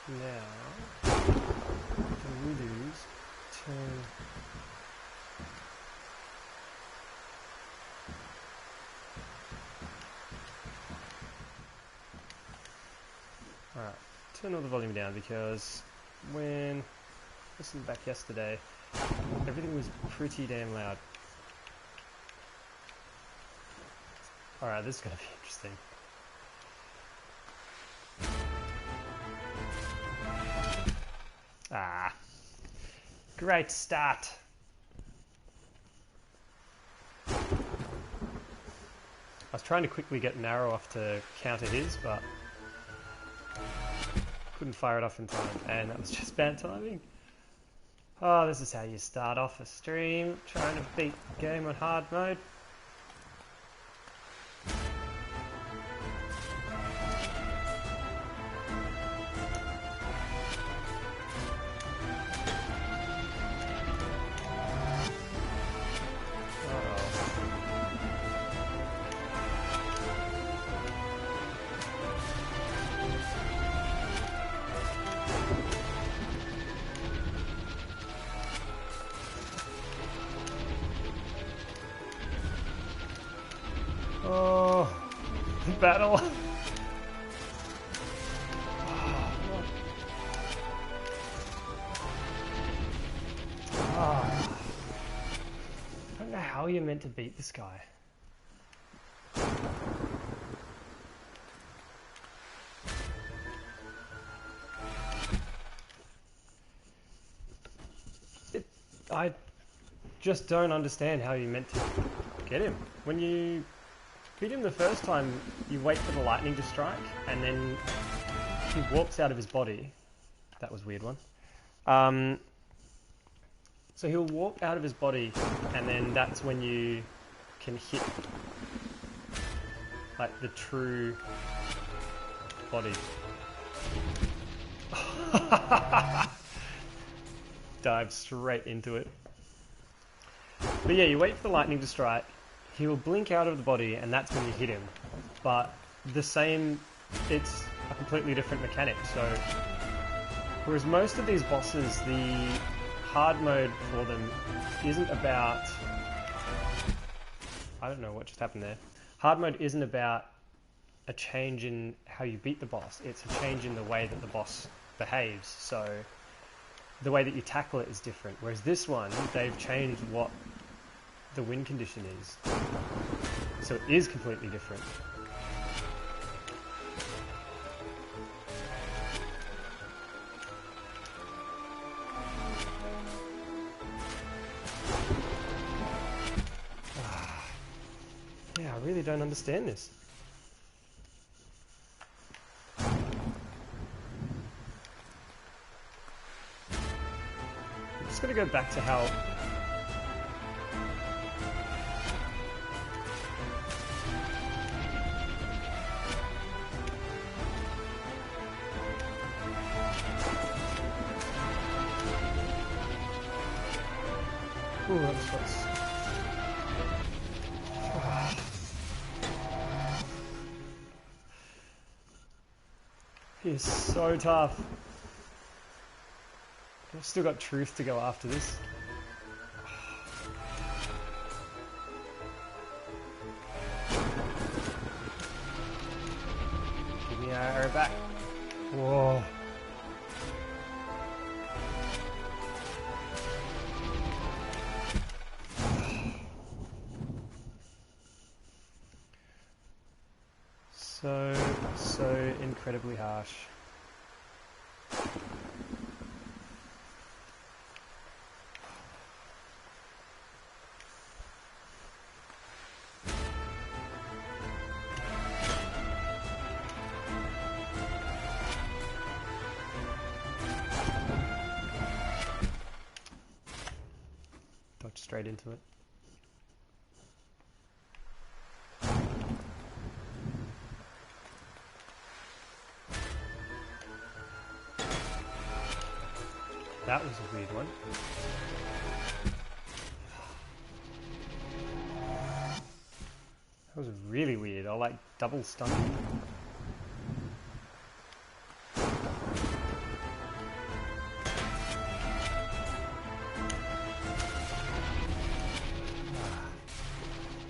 Now, can we lose? Turn. Alright, turn all the volume down because when I listened back yesterday, everything was pretty damn loud. Alright, this is going to be interesting. Ah, great start. I was trying to quickly get an arrow off to counter his, but couldn't fire it off in time, and that was just bad timing. Oh, this is how you start off a stream, trying to beat the game on hard mode. Oh, the battle. I don't know how you're meant to beat this guy. I just don't understand how you're meant to get him. When you beat him the first time, you wait for the lightning to strike, and then he walks out of his body. That was a weird one. So he'll walk out of his body, and then that's when you can hit like the true body. Dive straight into it. But yeah, you wait for the lightning to strike. He will blink out of the body, and that's when you hit him. But the same, it's a completely different mechanic. So, whereas most of these bosses, the hard mode for them isn't about... I don't know what just happened there. Hard mode isn't about a change in how you beat the boss. It's a change in the way that the boss behaves. So, the way that you tackle it is different. Whereas this one, they've changed what the win condition is. So it is completely different. Yeah, I really don't understand this. I'm just going to go back to how... Ooh, that was close. He is so tough. I've still got truth to go after this. Give me our arrow back. Whoa. So incredibly harsh. Dodge straight into it. That was a weird one. That was really weird. I'll like double stun you.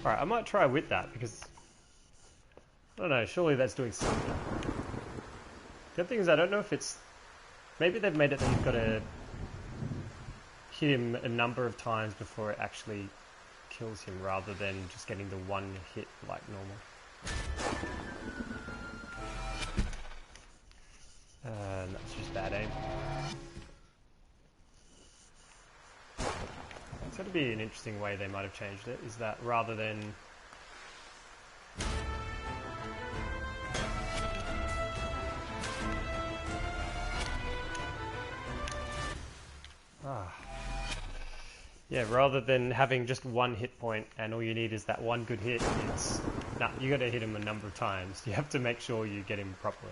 Alright, I might try with that because... I don't know, surely that's doing something. The other thing is I don't know if it's... Maybe they've made it that you've got to hit him a number of times before it actually kills him rather than just getting the one hit like normal. That's just bad aim. It's got to be an interesting way they might have changed it, is that rather than... Yeah, rather than having just one hit point and all you need is that one good hit, it's... Nah, you gotta hit him a number of times. You have to make sure you get him properly.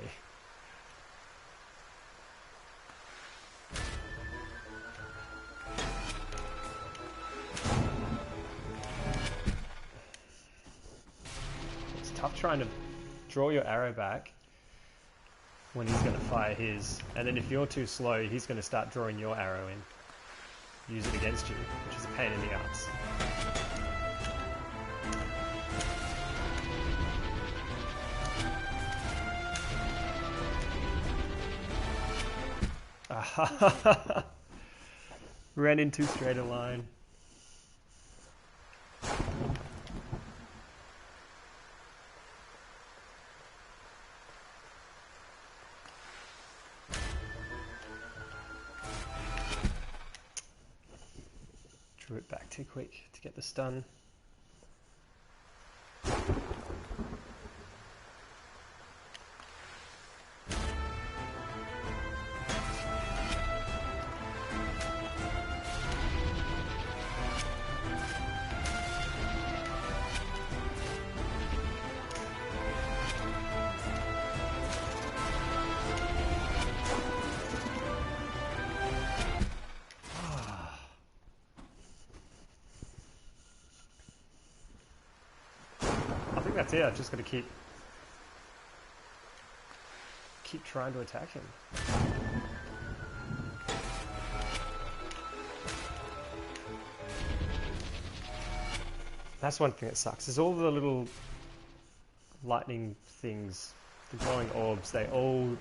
It's tough trying to draw your arrow back when he's gonna fire his, and then if you're too slow, he's gonna start drawing your arrow in. Use it against you, which is a pain in the ass. Ran in too straight a line. Drew it back too quick to get the stun. That's it, I've just got to keep trying to attack him. That's one thing that sucks, is all the little lightning things, the glowing orbs, they all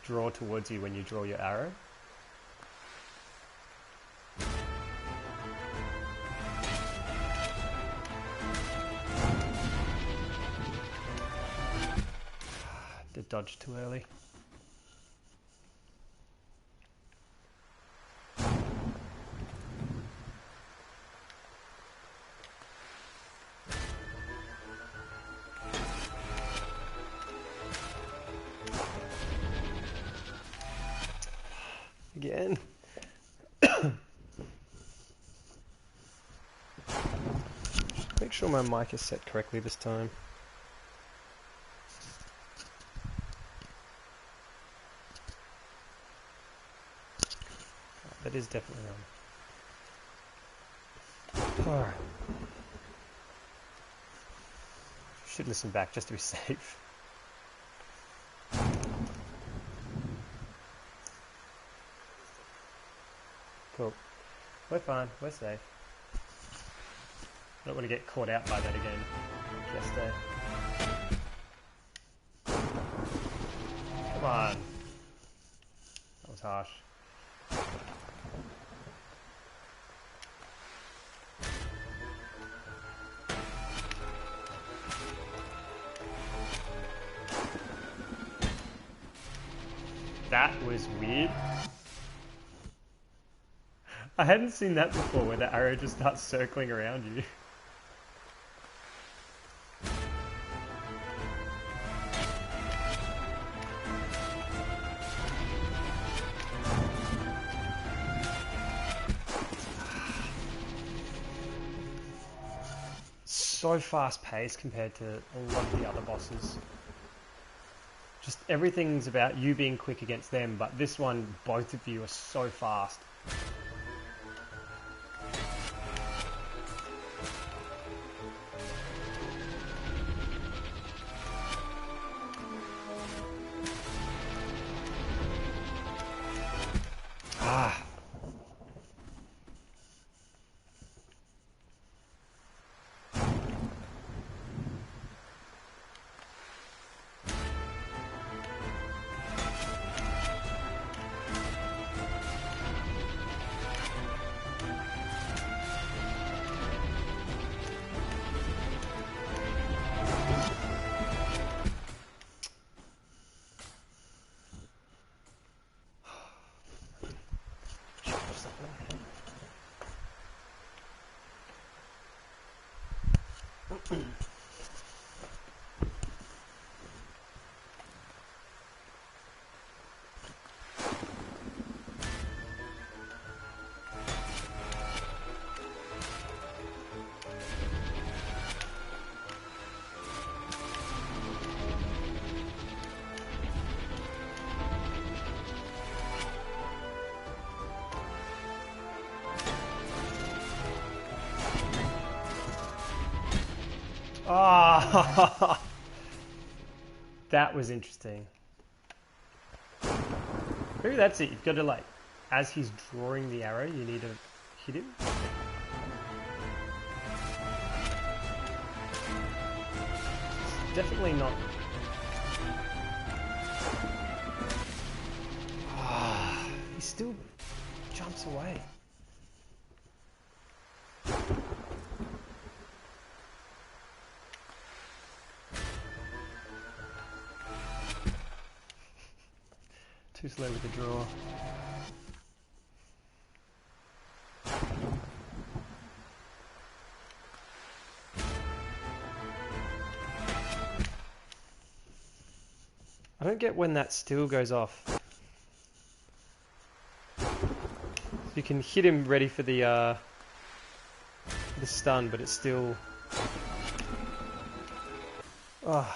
draw towards you when you draw your arrow. Dodged too early. Again. Make sure my mic is set correctly this time. That is definitely on. Alright. Should listen back just to be safe. Cool. We're fine. We're safe. I don't want to get caught out by that again. Yesterday. Come on. That was harsh. That was weird. I hadn't seen that before, where the arrow just starts circling around you. So fast paced compared to a lot of the other bosses. Just everything's about you being quick against them, but this one, both of you are so fast. Ah, that was interesting. Maybe that's it. You've got to, like, as he's drawing the arrow, you need to hit him. It's definitely not. Ah, he still jumps away. Too slow with the draw. I don't get when that still goes off. You can hit him ready for the stun, but it's still. Oh.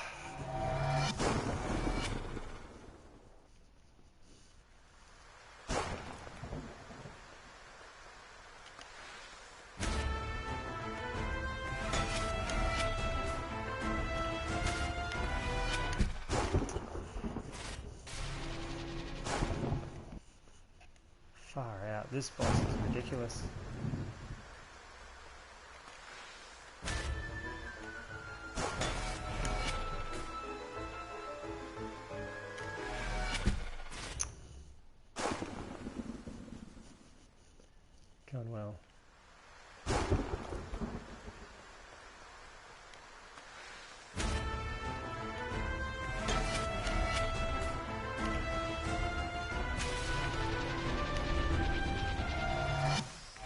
Far out. This boss is ridiculous. Going well.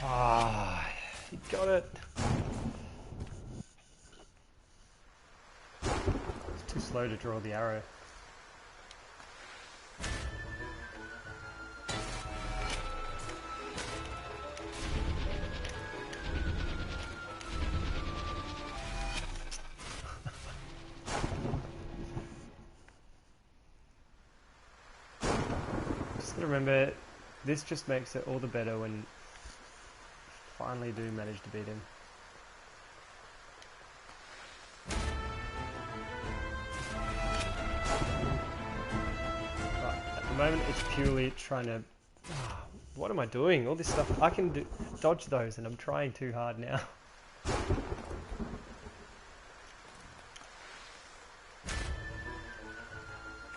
Ah, he got it. It's too slow to draw the arrow. Just gotta remember, this just makes it all the better when you finally do manage to beat him. But at the moment it's purely trying to... what am I doing? All this stuff, I can dodge those and I'm trying too hard now.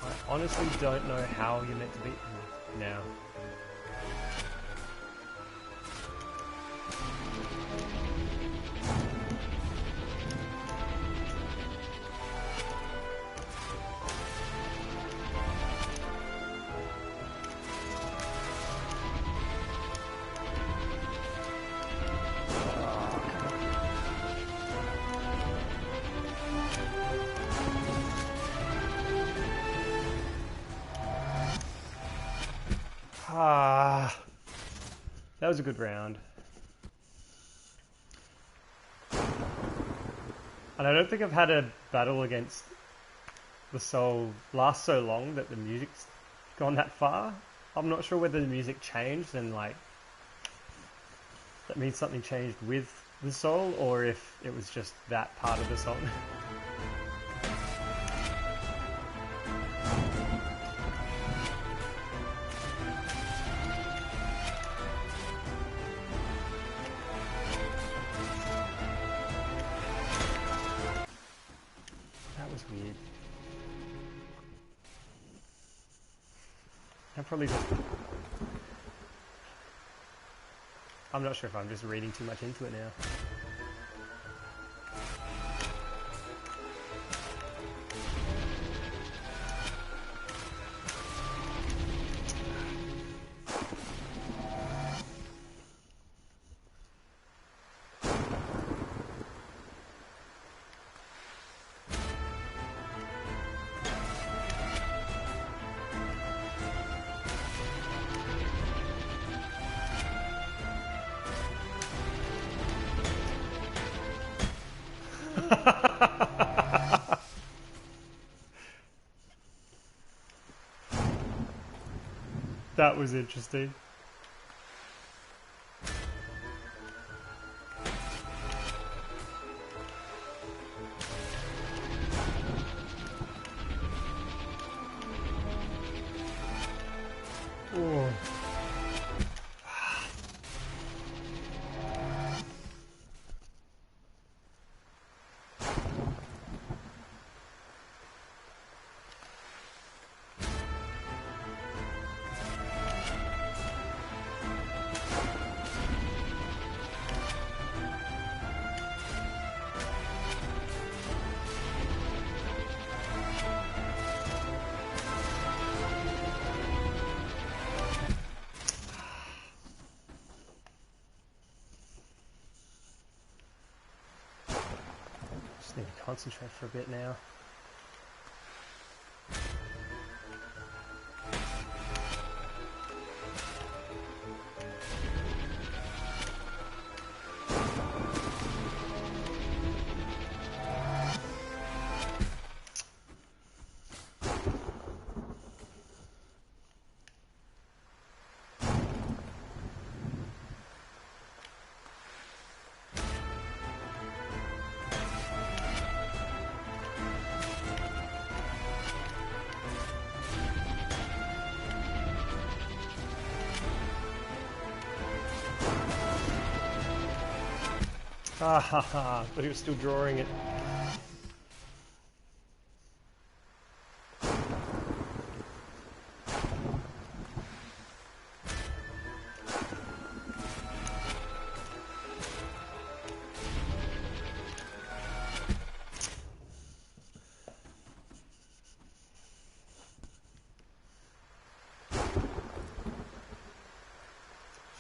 I honestly don't know how you're meant to beat him now. Ah, that was a good round. And I don't think I've had a battle against the soul last so long that the music's gone that far. I'm not sure whether the music changed and like that means something changed with the soul or if it was just that part of the song. Weird. I'm probably just... I'm not sure if I'm just reading too much into it now. That was interesting. Oh. Just need to concentrate for a bit now. Ah ha ha, but he was still drawing it.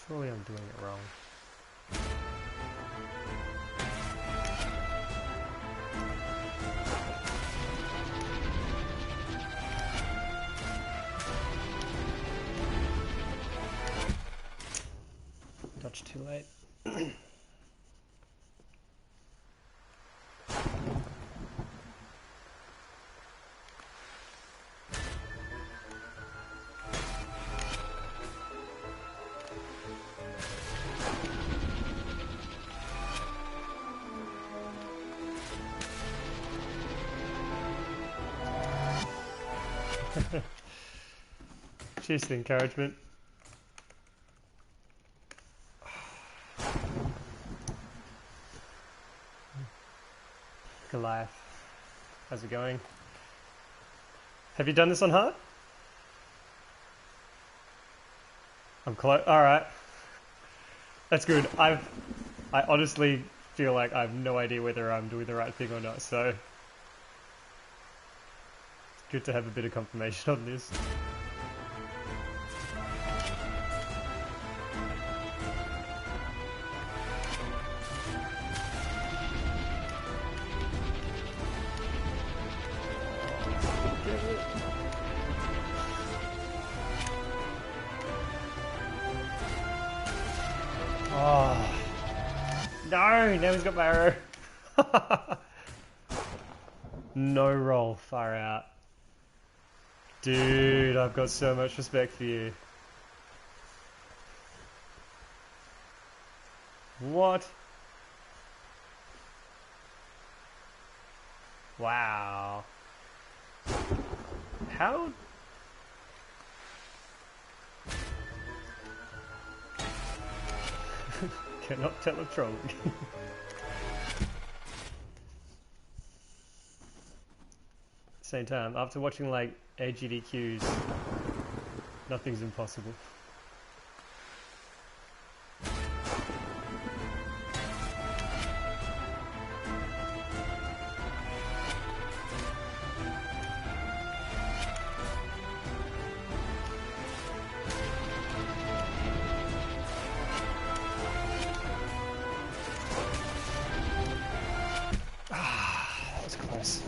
Surely I'm doing it wrong. Touch too late. Cheers to the encouragement. Goliath, how's it going? Have you done this on hard? I'm close. All right, that's good. I honestly feel like I have no idea whether I'm doing the right thing or not. So it's good to have a bit of confirmation on this. Oh no! Now he's got my arrow. No roll, far out. Dude, I've got so much respect for you. What? Wow. How? Cannot tell a troll. Same time, after watching like AGDQs, nothing's impossible. That was close.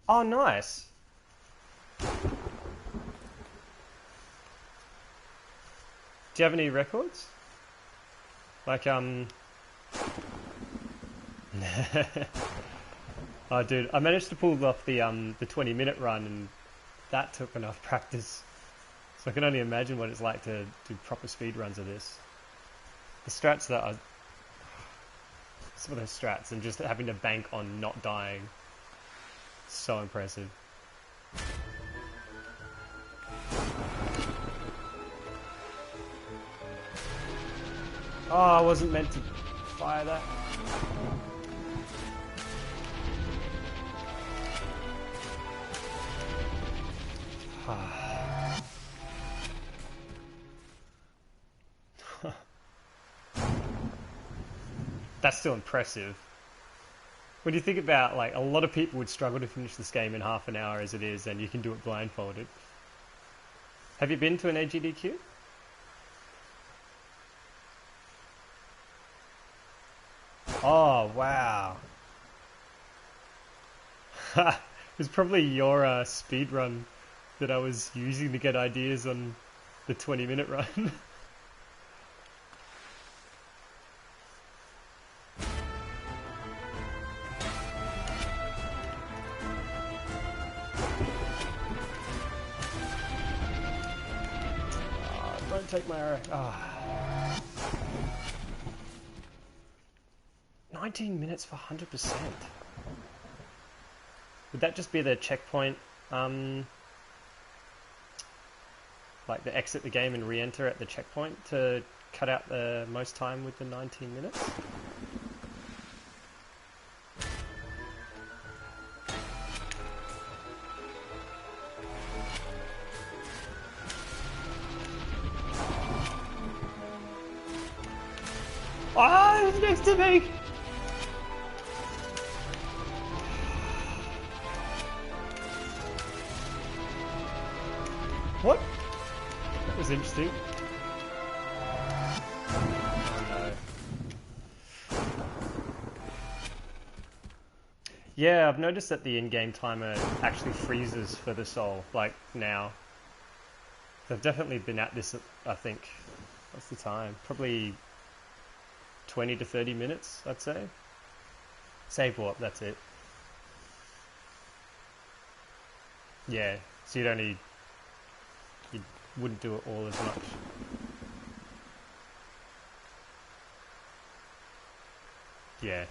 Oh, nice. Do you have any records? Like, Oh, dude, I managed to pull off the 20-minute run, and that took enough practice. So I can only imagine what it's like to do proper speed runs of this. The strats that are some of those strats, and just having to bank on not dying, so impressive. Oh, I wasn't meant to fire that. That's still impressive. When you think about, like, a lot of people would struggle to finish this game in half an hour as it is, and you can do it blindfolded. Have you been to an AGDQ? Oh, wow. It was probably your speed run that I was using to get ideas on the 20-minute run. Don't take my arrow. Oh. 19 minutes for 100%. Would that just be the checkpoint, like the exit the game and re-enter at the checkpoint to cut out the most time with the 19 minutes? Ah, it's next to me! What? That was interesting. Oh no. Yeah, I've noticed that the in-game timer actually freezes for the soul, like now. I've definitely been at this, I think, what's the time? Probably 20 to 30 minutes, I'd say. Save warp, that's it. Yeah, so you wouldn't do it all as much. Yeah.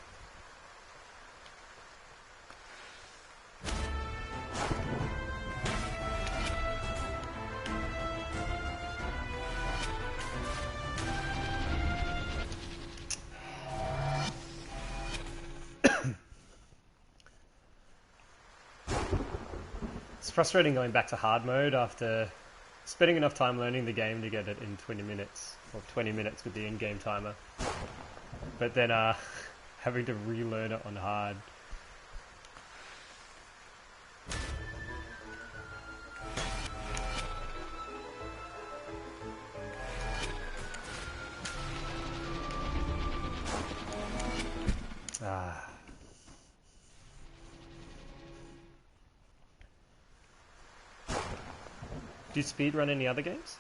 It's frustrating going back to hard mode after spending enough time learning the game to get it in 20 minutes, or 20 minutes with the in-game timer. But then having to relearn it on hard. Ah. Do you speedrun any other games?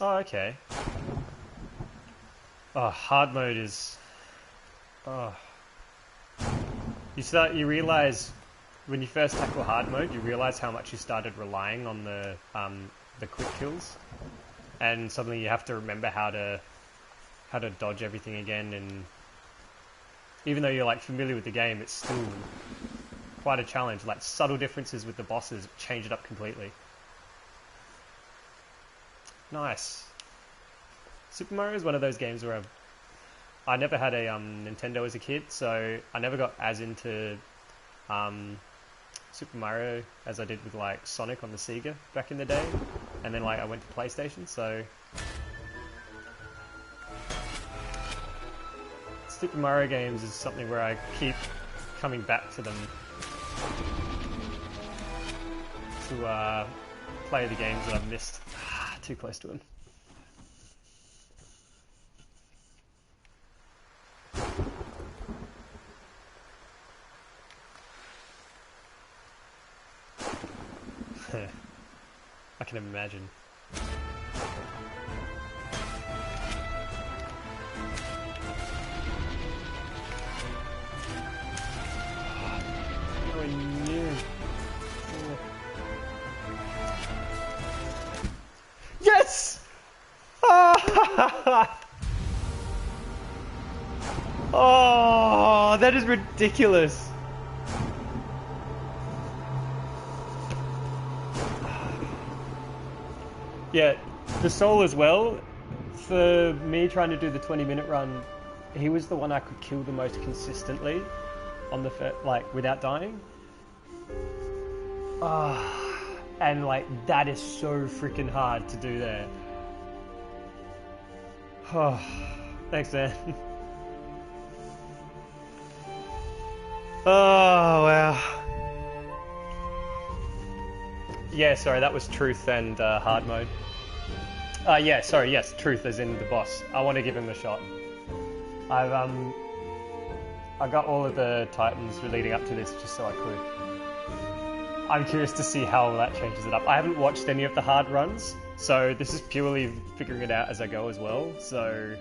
Oh, okay. Oh, hard mode is... Oh. You realize when you first tackle hard mode, you realize how much you started relying on the quick kills, and suddenly you have to remember how to dodge everything again. And even though you're like familiar with the game, it's still quite a challenge. Like subtle differences with the bosses change it up completely. Nice. Super Mario is one of those games where I never had a Nintendo as a kid, so I never got as into Super Mario as I did with like Sonic on the Sega back in the day, and then like I went to PlayStation, so Super Mario games is something where I keep coming back to them to play the games that I've missed. Too close to them. I can imagine. Nowhere near. Yes! Oh, that is ridiculous. Yeah, the soul as well. For me trying to do the 20-minute run, he was the one I could kill the most consistently on the like without dying. And like that is so freaking hard to do there. Oh, thanks, man. Oh wow. Yeah, sorry, that was truth and hard mode. Yeah, sorry, yes, truth as in the boss. I want to give him a shot. I got all of the titans leading up to this just so I could. I'm curious to see how that changes it up. I haven't watched any of the hard runs, so this is purely figuring it out as I go as well. So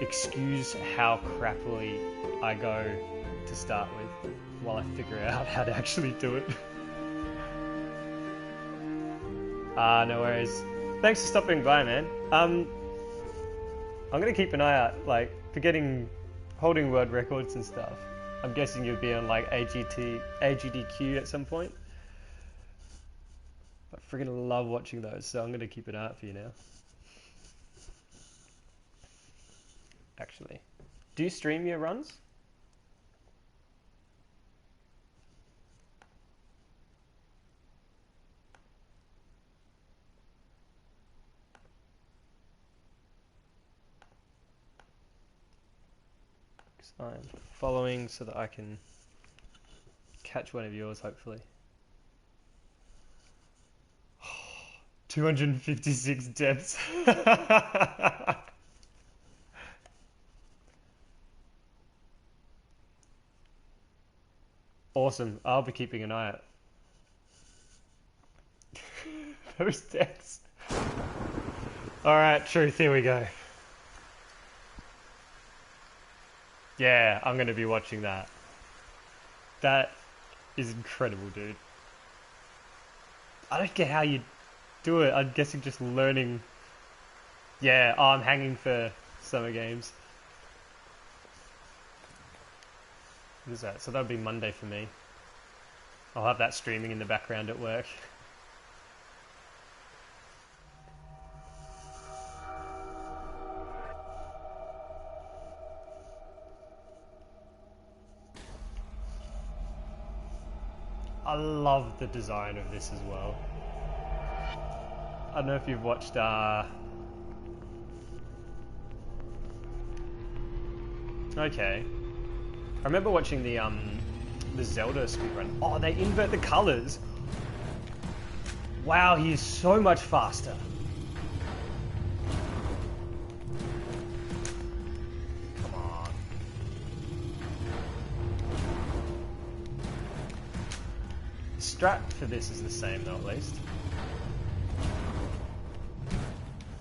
excuse how crappily I go to start with while I figure out how to actually do it. No worries. Thanks for stopping by, man. I'm gonna keep an eye out, like, for holding world records and stuff. I'm guessing you'll be on, like, AGDQ at some point. I freaking love watching those, so I'm gonna keep an eye out for you now. Actually, do you stream your runs? I'm following so that I can catch one of yours, hopefully. 256 depths. Awesome. I'll be keeping an eye out. Those depths. Alright, truth, here we go. Yeah, I'm going to be watching that. That is incredible, dude. I don't get how you do it. I'm guessing just learning. Yeah, I'm hanging for summer games. What is that? So that'll be Monday for me. I'll have that streaming in the background at work. I love the design of this as well. I don't know if you've watched okay. I remember watching the Zelda speedrun. Oh, they invert the colors. Wow, he is so much faster. Come on. The strat for this is the same though, at least.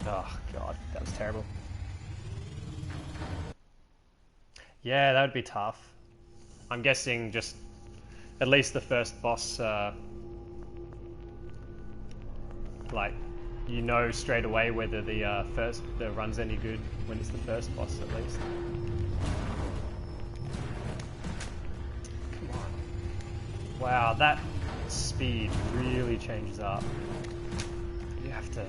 Oh god, that was terrible. Yeah, that would be tough. I'm guessing just at least the first boss, like, you know straight away whether the run's any good when it's the first boss at least. Come on. Wow, that speed really changes up. You have to...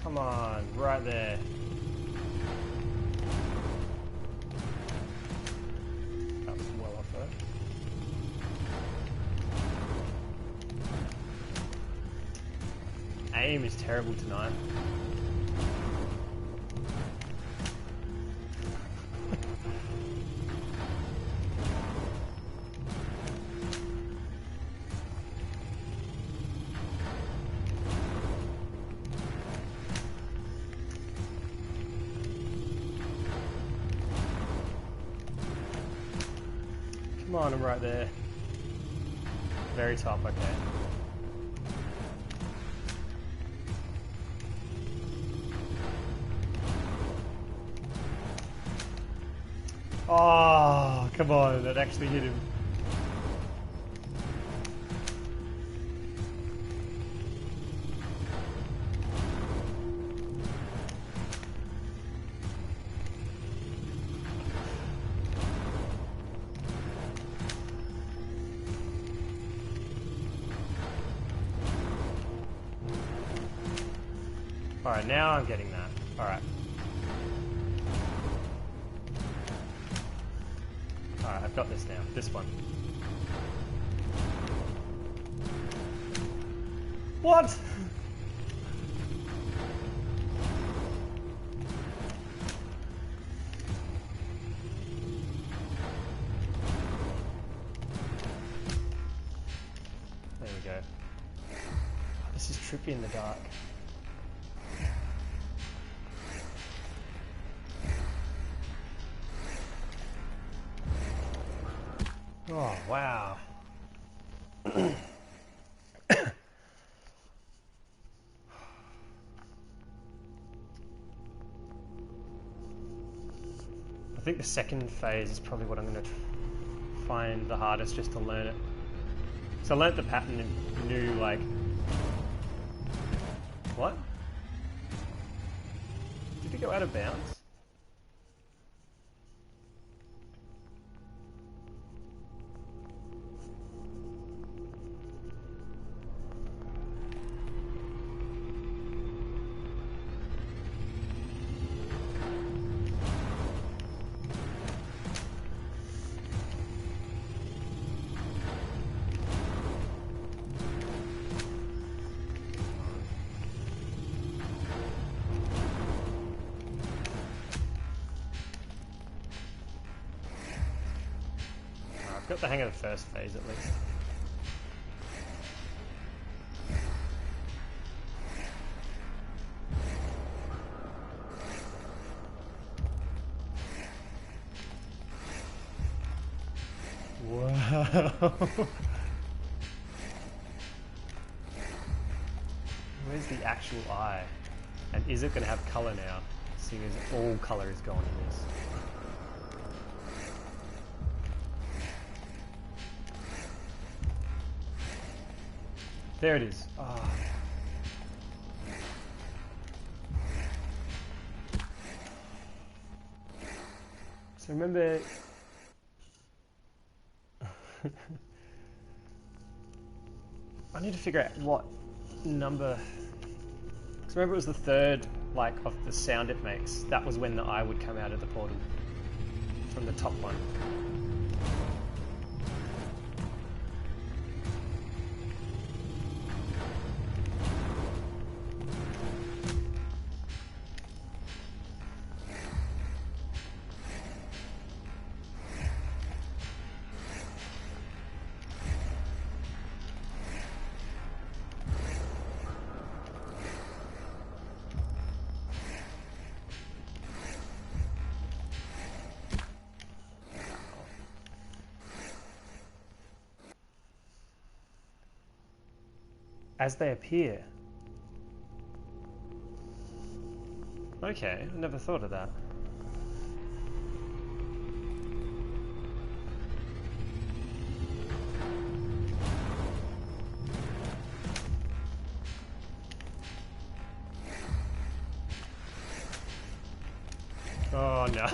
Come on, right there. That was well aim is terrible tonight. Come on, I'm right there. Very top, okay. Oh, come on, that actually hit him. Alright, now I'm getting that. Alright. Alright, I've got this now. This one. What? There we go. This is trippy in the dark. Oh, wow. I think the second phase is probably what I'm going to find the hardest, just to learn it. So I learnt the pattern and knew, like... What? Did it go out of bounds? I've got the hang of the first phase at least. Wow. Where's the actual eye? And is it going to have colour now? Seeing as all colour is gone in this. There it is. Oh. So remember... I need to figure out what number... Because remember it was the third, like, of the sound it makes. That was when the eye would come out of the portal. From the top one. As they appear. Okay, I never thought of that. Oh no.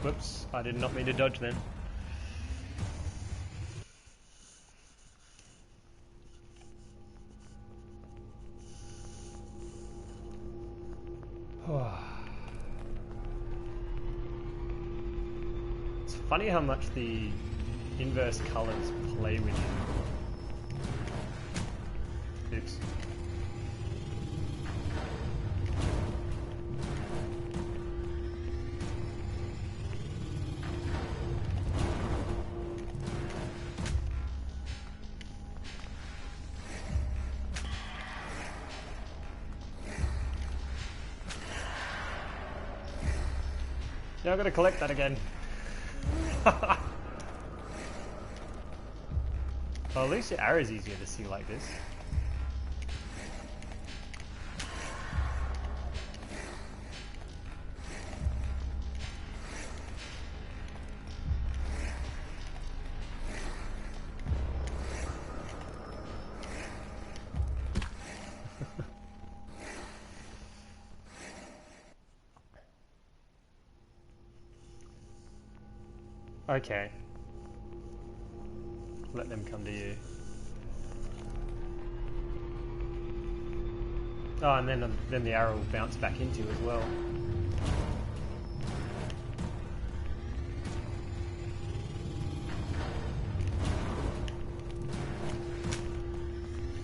Whoops, I did not mean to dodge then. It's funny how much the inverse colors play with you. Oops. Now I'm gonna collect that again. Well, at least your arrow's easier to see like this. Okay. Let them come to you. Oh, and then the arrow will bounce back into you as well.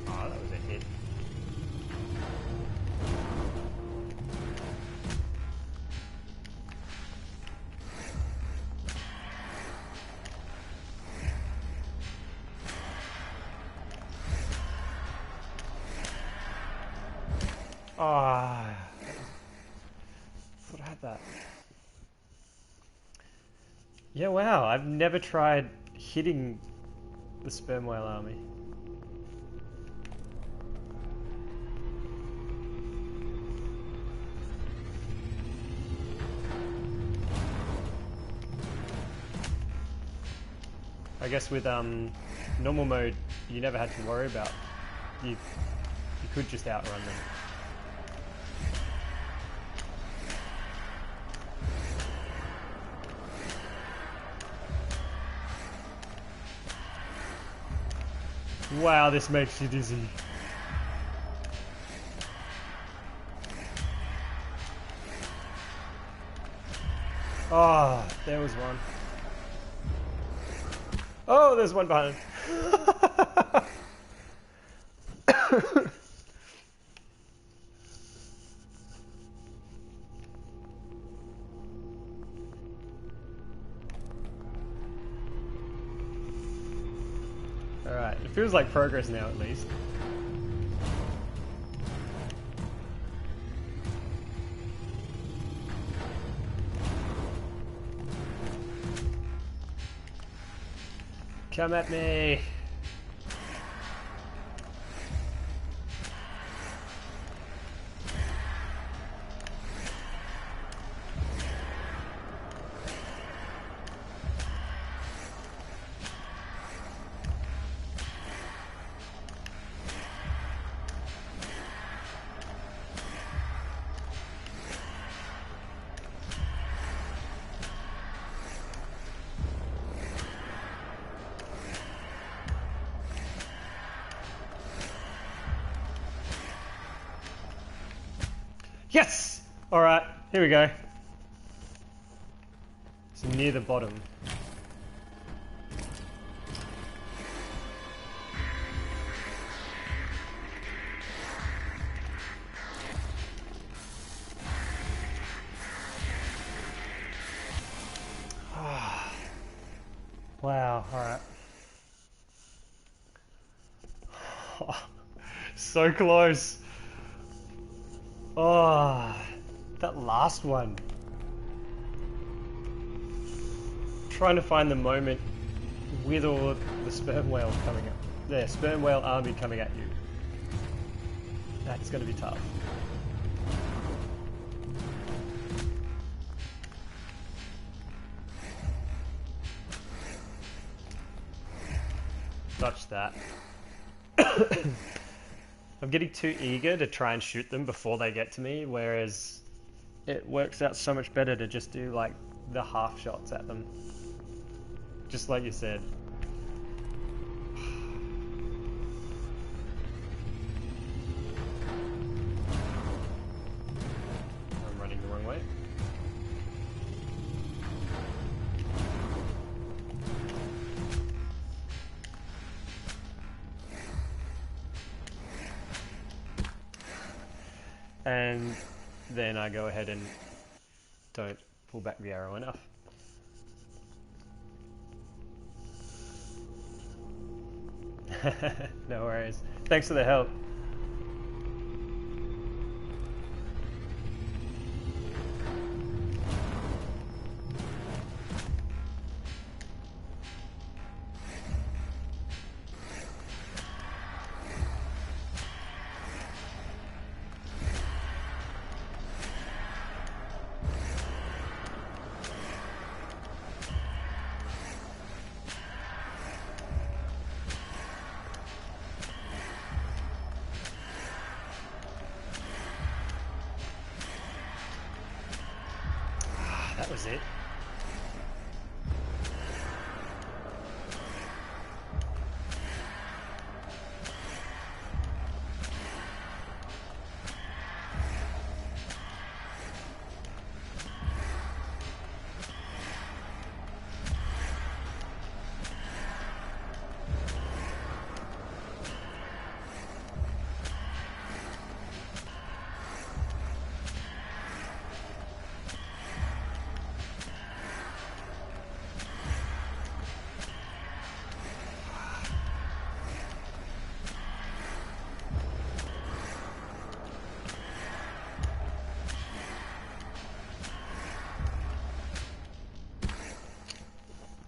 Oh, that was a hit. Ah, thought I had that. Yeah, wow, I've never tried hitting the sperm whale army. I guess with normal mode, you never had to worry about. You could just outrun them. Wow, this makes you dizzy. Oh, there was one. Oh, there's one behind. Alright, it feels like progress now at least. Come at me! Yes! Alright, here we go. It's near the bottom. Wow, alright. So close. Oh, that last one. Trying to find the moment with all of the sperm whale coming up. The sperm whale army coming at you. That's going to be tough. Dodge that. I'm getting too eager to try and shoot them before they get to me, whereas it works out so much better to just do like the half shots at them. Just like you said. I'm and then I go ahead and don't pull back the arrow enough. No worries. Thanks for the help. That was it.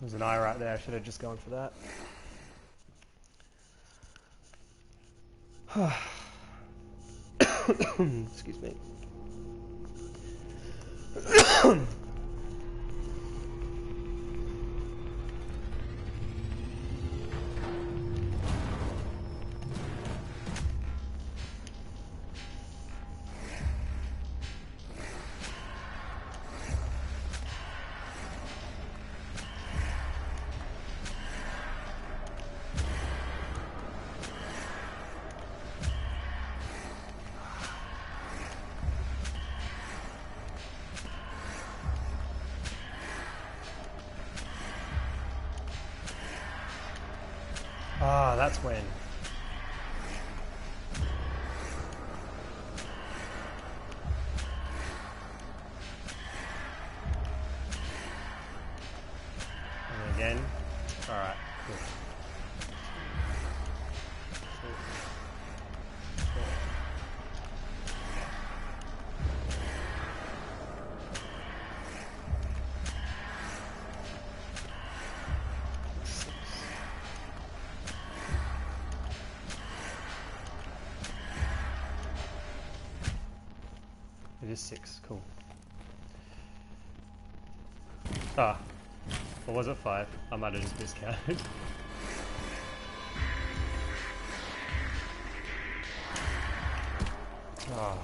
There's an eye right there. I should have just gone for that. Excuse me. Ah, that's when. And again. Alright, cool. 2, 4. It is 6, cool. Ah, or was it 5? I might have just miscounted. Ah.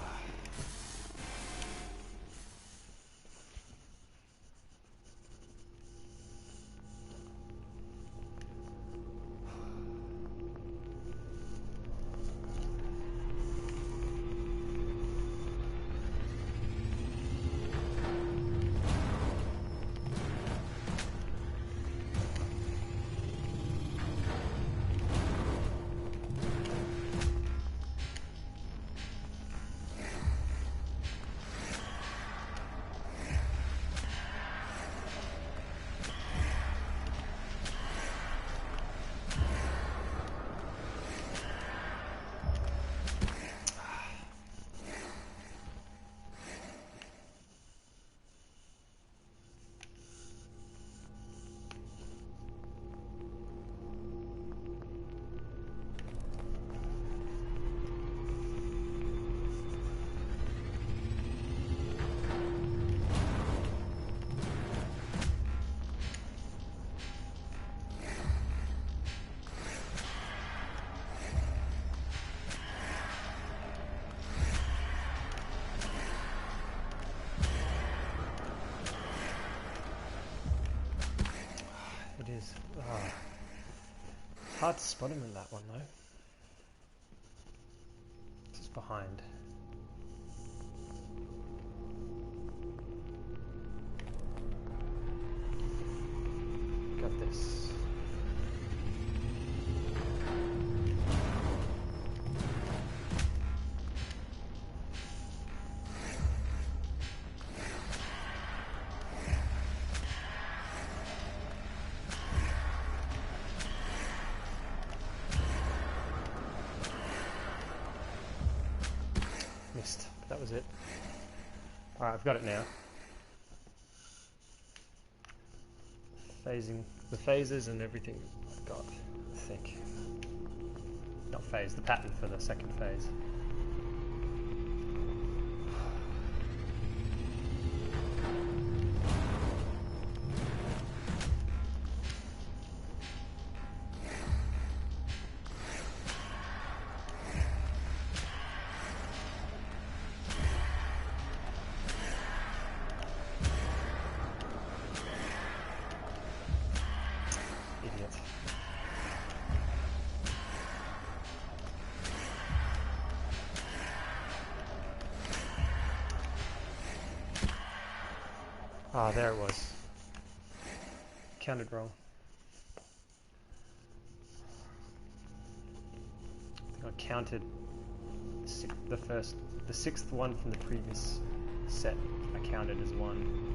It is. Hard to spot him in that one though. Just behind. Got this. was it. Alright, I've got it now. Phasing the phases and everything I've got, I think. Not phase, the pattern for the second phase. Ah, there it was. Counted wrong. I think I counted the sixth one from the previous set. I counted as one.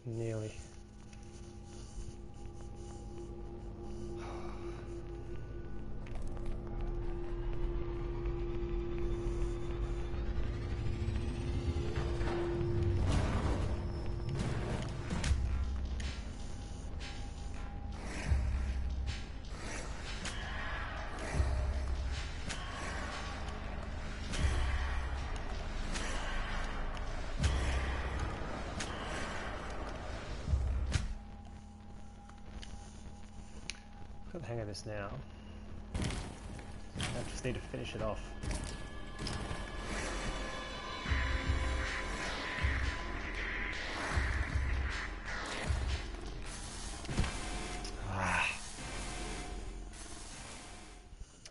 Nearly. Got the hang of this now. I just need to finish it off. I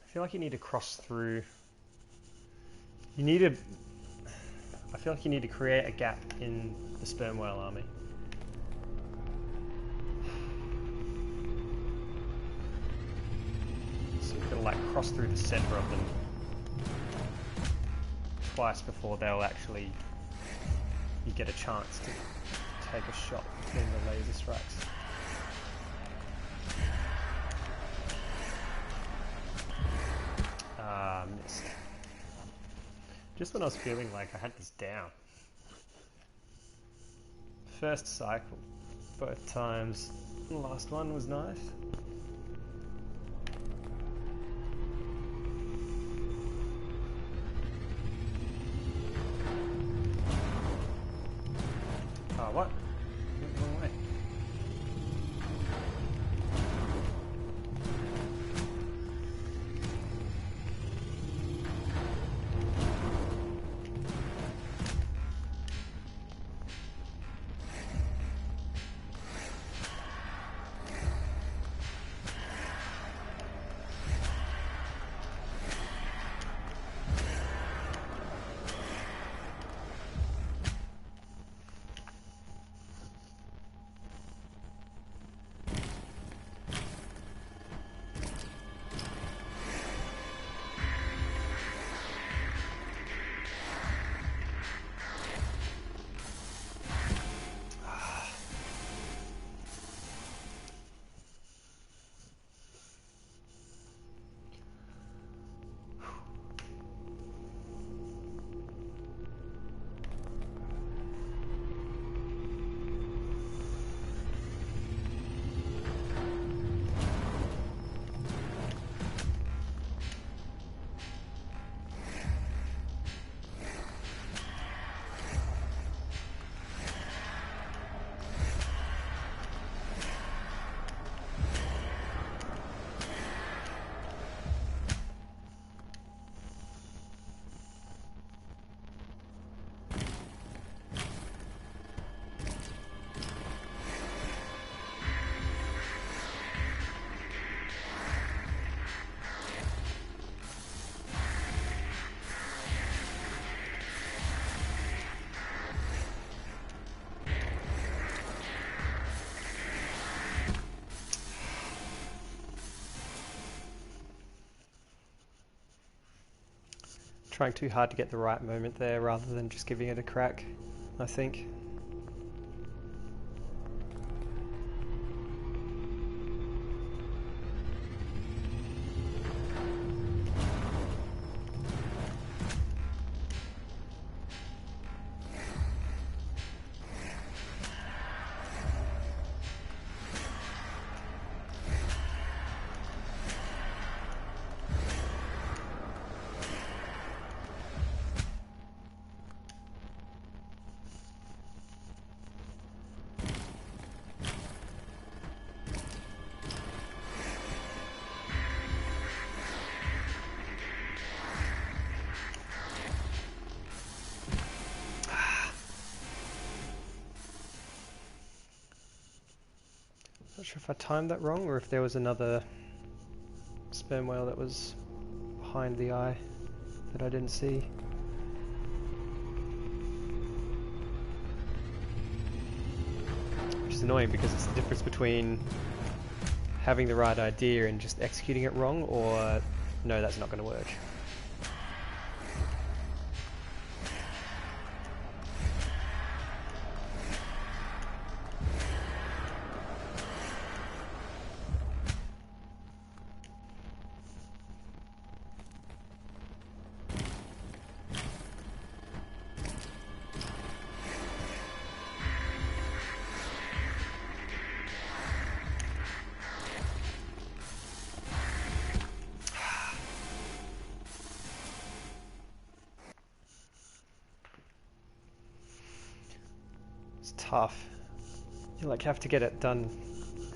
feel like you need to cross through. I feel like you need to create a gap in the sperm whale army. Like cross through the center of them twice before they'll actually, you get a chance to take a shot between the laser strikes. Missed. Just when I was feeling like I had this down. First cycle, both times. The last one was nice. What? Wrong way. trying too hard to get the right moment there rather than just giving it a crack, I think. Not sure if I timed that wrong or if there was another sperm whale that was behind the eye that I didn't see. Which is annoying because it's the difference between having the right idea and just executing it wrong, or no, that's not going to work. Tough. You like have to get it done.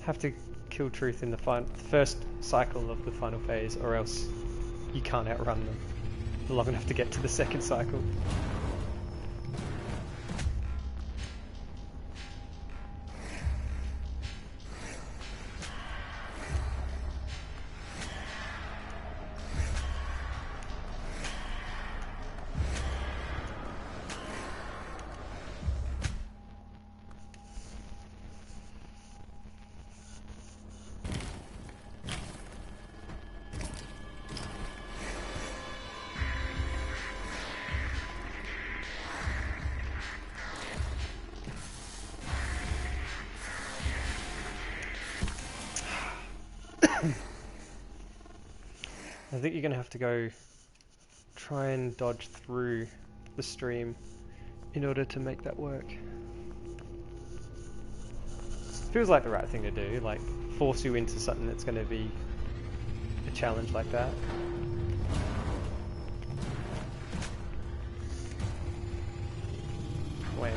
Have to kill Truth in the first cycle of the final phase, or else you can't outrun them long enough to get to the second cycle. I think you're going to have to go try and dodge through the stream in order to make that work. Feels like the right thing to do, like force you into something that's going to be a challenge like that. Wait.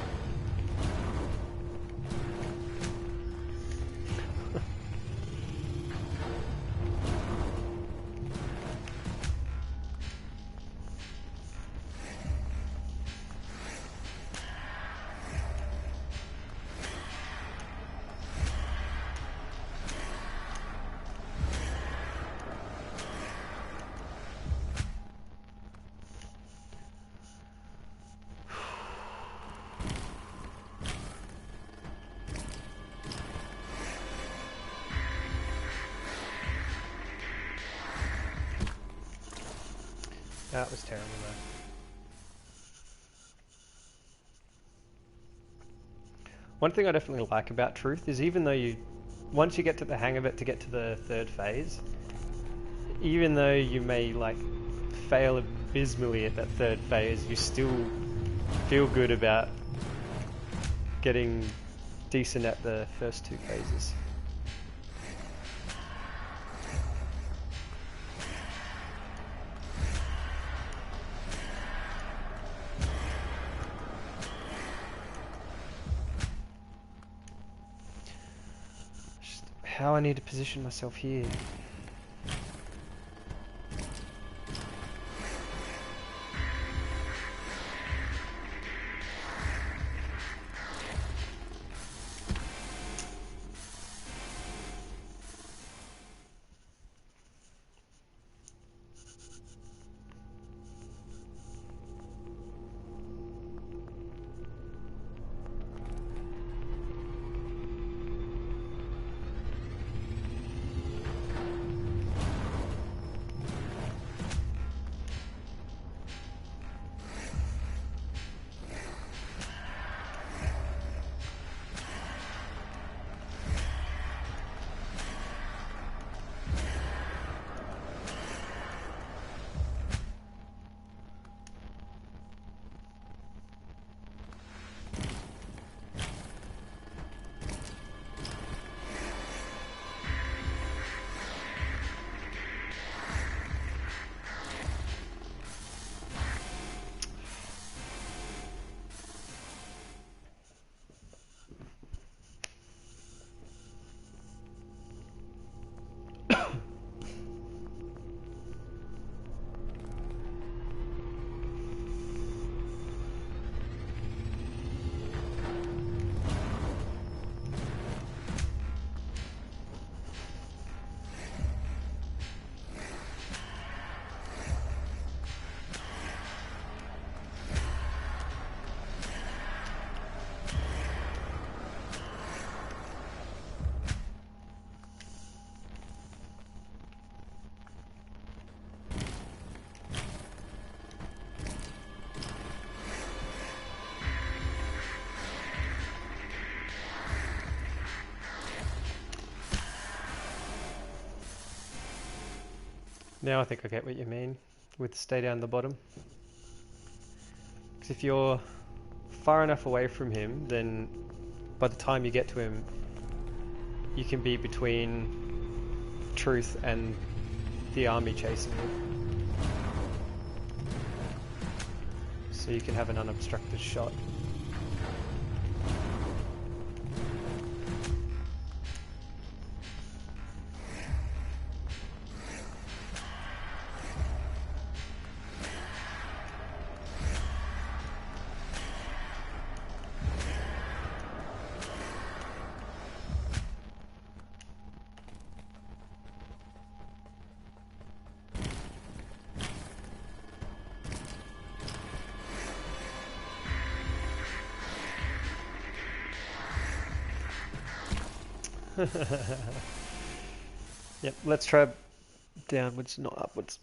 That was terrible though. One thing I definitely like about Truth is even though once you get to the hang of it to get to the third phase, even though you may like fail abysmally at that third phase, you still feel good about getting decent at the first two phases. How I need to position myself here. Now I think I get what you mean with stay down the bottom. Because if you're far enough away from him, then by the time you get to him, you can be between truth and the army chasing you. So you can have an unobstructed shot. Yep, let's try downwards, not upwards.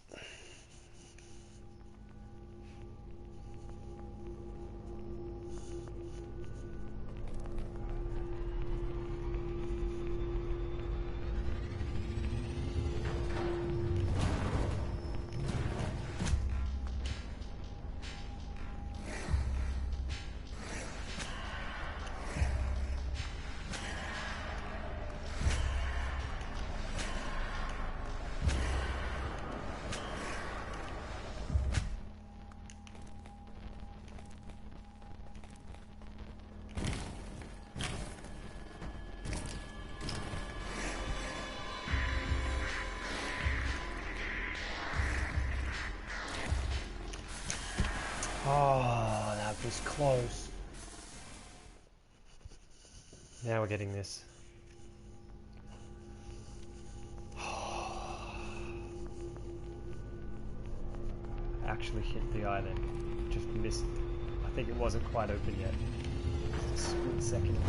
Oh, that was close. Now we're getting this. Actually hit the eye then. Just missed. I think it wasn't quite open yet. Just a split second into it.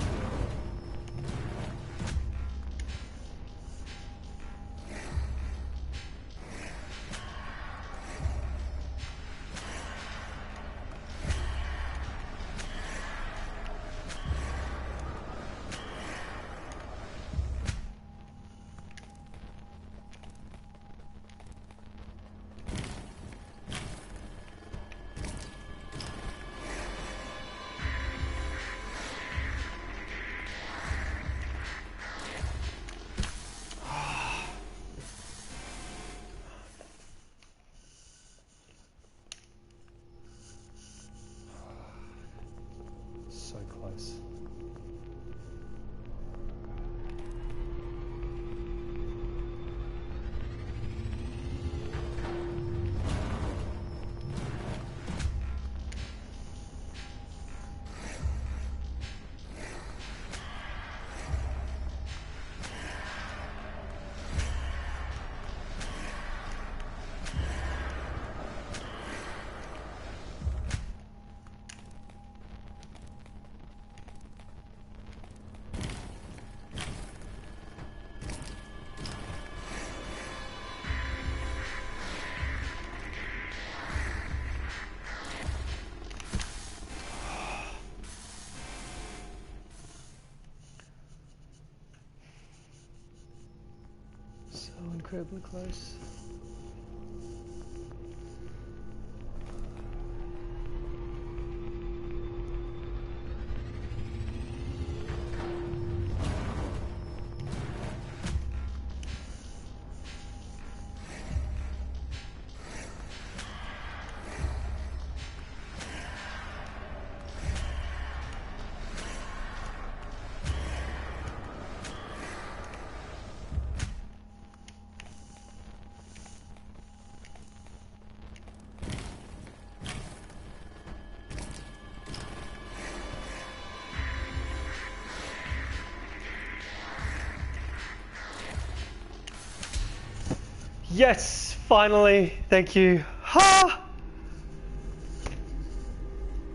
So close. So incredibly close. Yes, finally. Thank you. Ha!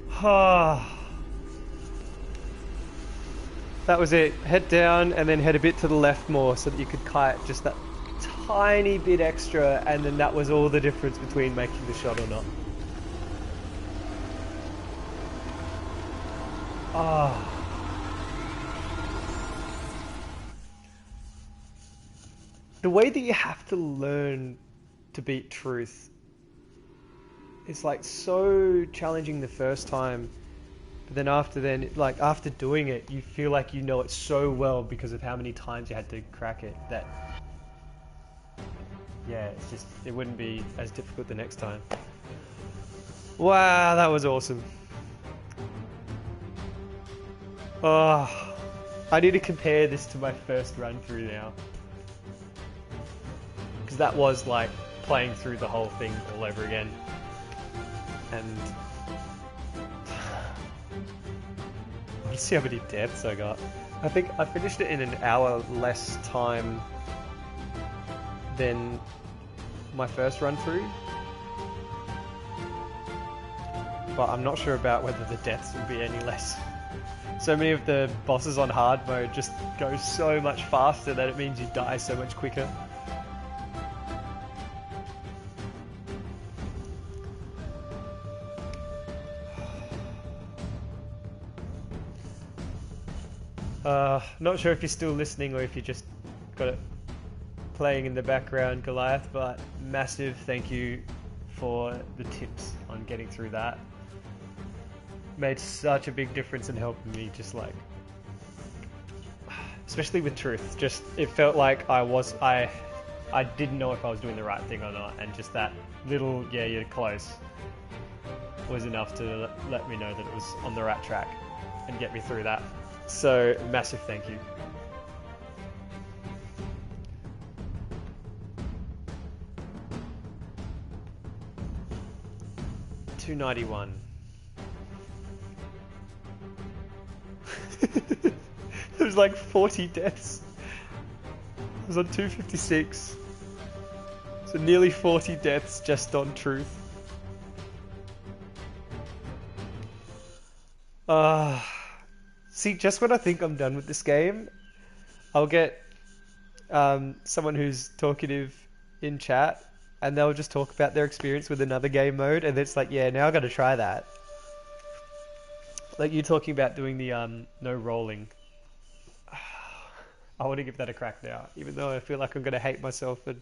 Ha! That was it. Head down and then head a bit to the left more so that you could kite just that tiny bit extra, and then that was all the difference between making the shot or not. Ah. The way that you have to learn to beat Truth. It's like so challenging the first time, but then after doing it, you feel like you know it so well because of how many times you had to crack it that, yeah, it wouldn't be as difficult the next time. Wow, that was awesome. Oh, I need to compare this to my first run through now, because that was like playing through the whole thing all over again. And let's see how many deaths I got. I think I finished it in an hour less time than my first run through, but I'm not sure about whether the deaths will be any less. So many of the bosses on hard mode just go so much faster that it means you die so much quicker. Not sure if you're still listening or if you just got it playing in the background, Goliath, but massive thank you for the tips on getting through that. Made such a big difference in helping me, just like, especially with Truth, just it felt like I didn't know if I was doing the right thing or not, and just that little, yeah, you're close, was enough to let me know that it was on the right track and get me through that. So massive thank you. $291. There was like 40 deaths. It was on 256. So nearly 40 deaths just on Truth. See, just when I think I'm done with this game, I'll get someone who's talkative in chat, and they'll just talk about their experience with another game mode, and it's like, yeah, now I gotta try that. Like you talking about doing the no rolling. I want to give that a crack now, even though I feel like I'm gonna hate myself for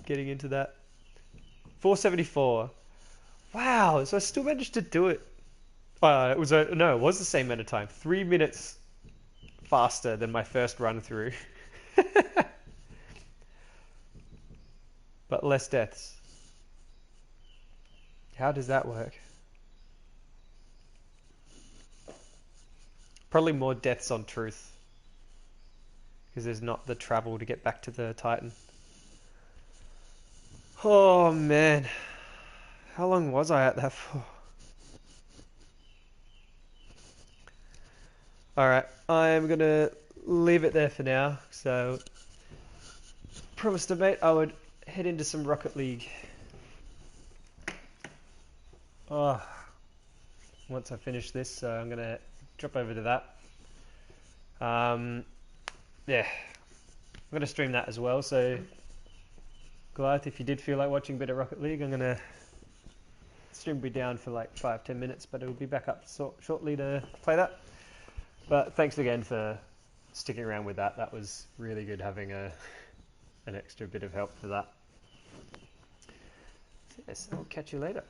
getting into that. 474. Wow, so I still managed to do it. It was the same amount of time. 3 minutes faster than my first run through. But less deaths. How does that work? Probably more deaths on Truth, because there's not the travel to get back to the Titan. Oh man, how long was I at that for? Alright, I'm gonna leave it there for now. So, promised a mate I would head into some Rocket League. Oh, once I finish this, so I'm gonna drop over to that. Yeah, I'm gonna stream that as well. So, Goliath, if you did feel like watching a bit of Rocket League, I'm gonna stream will be down for like 5-10 minutes, but it'll be back up shortly to play that. But thanks again for sticking around with that. That was really good having an extra bit of help for that. Yes, I'll catch you later.